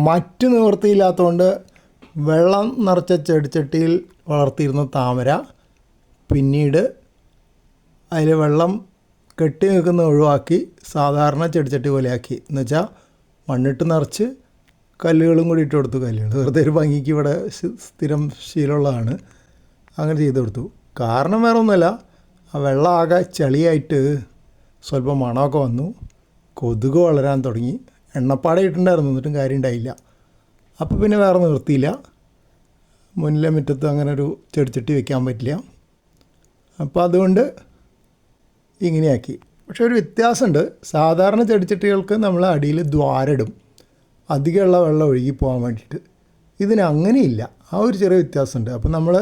മറ്റ് നിവൃത്തിയില്ലാത്തതുകൊണ്ട് വെള്ളം നിറച്ച ചെടിച്ചട്ടിയിൽ വളർത്തിയിരുന്ന താമര പിന്നീട് അതിൽ വെള്ളം കെട്ടി നിൽക്കുന്ന ഒഴിവാക്കി സാധാരണ ചെടിച്ചട്ടി പോലെയാക്കി. എന്നുവെച്ചാൽ മണ്ണിട്ട് നിറച്ച് കല്ലുകളും കൂടി ഇട്ട് കൊടുത്തു. കല്ലുകൾ വെറുതെ ഒരു ഭംഗിക്ക് ഇവിടെ സ്ഥിരം ശീലമുള്ളതാണ്. അങ്ങനെ ചെയ്ത് കൊടുത്തു. കാരണം വേറെ ഒന്നുമല്ല, ആ വെള്ളം ആകെ ചളിയായിട്ട് സ്വല്പം മണമൊക്കെ വന്നു, കൊതുക് വളരാൻ തുടങ്ങി. എണ്ണപ്പാട ഇട്ടുണ്ടായിരുന്നു, എന്നിട്ടും കാര്യം ഉണ്ടായില്ല. അപ്പോൾ പിന്നെ വേറെ നിവൃത്തിയില്ല, മുന്നിലെ മുറ്റത്ത് അങ്ങനെ ഒരു ചെടിച്ചട്ടി വെക്കാൻ പറ്റില്ല. അപ്പോൾ അതുകൊണ്ട് ഇങ്ങനെയാക്കി. പക്ഷെ ഒരു വ്യത്യാസമുണ്ട്. സാധാരണ ചെടിച്ചട്ടികൾക്ക് നമ്മൾ അടിയിൽ ദ്വാരമിടും അധികമുള്ള വെള്ളം ഒഴുകി പോകാൻ വേണ്ടിയിട്ട്. ഇതിന് അങ്ങനെയില്ല. ആ ഒരു ചെറിയ വ്യത്യാസമുണ്ട്. അപ്പോൾ നമ്മൾ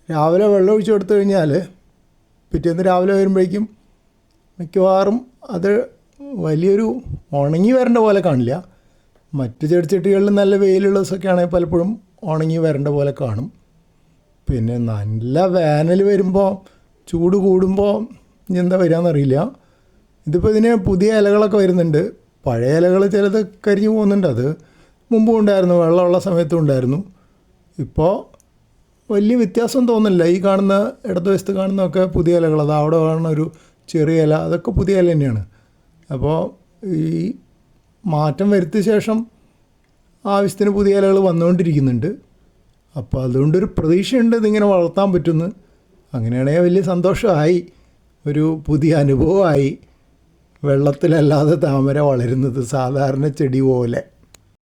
രാവിലെ വെള്ളം ഒഴിച്ച് കൊടുത്തു കഴിഞ്ഞാൽ പിറ്റേന്ന് രാവിലെ വരുമ്പോഴേക്കും മിക്കവാറും അത് വലിയൊരു ഉണങ്ങി വരേണ്ട പോലെ കാണില്ല. മറ്റ് ചെടിച്ചട്ടികളിൽ നല്ല വെയിലുള്ള ദിവസമൊക്കെ ആണെങ്കിൽ പലപ്പോഴും ഉണങ്ങി വരേണ്ട പോലെ കാണും. പിന്നെ നല്ല വേനൽ വരുമ്പോൾ, ചൂട് കൂടുമ്പോൾ ഇനി എന്താ വരികയെന്നറിയില്ല. ഇതിപ്പോൾ ഇതിന് പുതിയ ഇലകളൊക്കെ വരുന്നുണ്ട്. പഴയ ഇലകൾ ചിലത് കരിഞ്ഞു പോകുന്നുണ്ട്. അത് മുമ്പും ഉണ്ടായിരുന്നു, വെള്ളമുള്ള സമയത്തും ഉണ്ടായിരുന്നു. ഇപ്പോൾ വലിയ വ്യത്യാസം തോന്നുന്നില്ല. ഈ കാണുന്ന ഇടതുവശത്ത് കാണുന്നതൊക്കെ പുതിയ ഇലകൾ. അത് അവിടെ കാണുന്ന ഒരു ചെറിയ ഇല, അതൊക്കെ പുതിയ ഇല തന്നെയാണ്. അപ്പോൾ ഈ മാറ്റം വരുത്തിയ ശേഷം ആവശ്യത്തിന് പുതിയ ഇലകൾ വന്നുകൊണ്ടിരിക്കുന്നുണ്ട്. അപ്പോൾ അതുകൊണ്ടൊരു പ്രതീക്ഷയുണ്ട് ഇതിങ്ങനെ വളർത്താൻ പറ്റുമെന്ന്. അങ്ങനെയാണെങ്കിൽ വലിയ സന്തോഷമായി, ഒരു പുതിയ അനുഭവമായി. വെള്ളത്തിലല്ലാതെ താമര വളരുന്നത് സാധാരണ ചെടി പോലെ.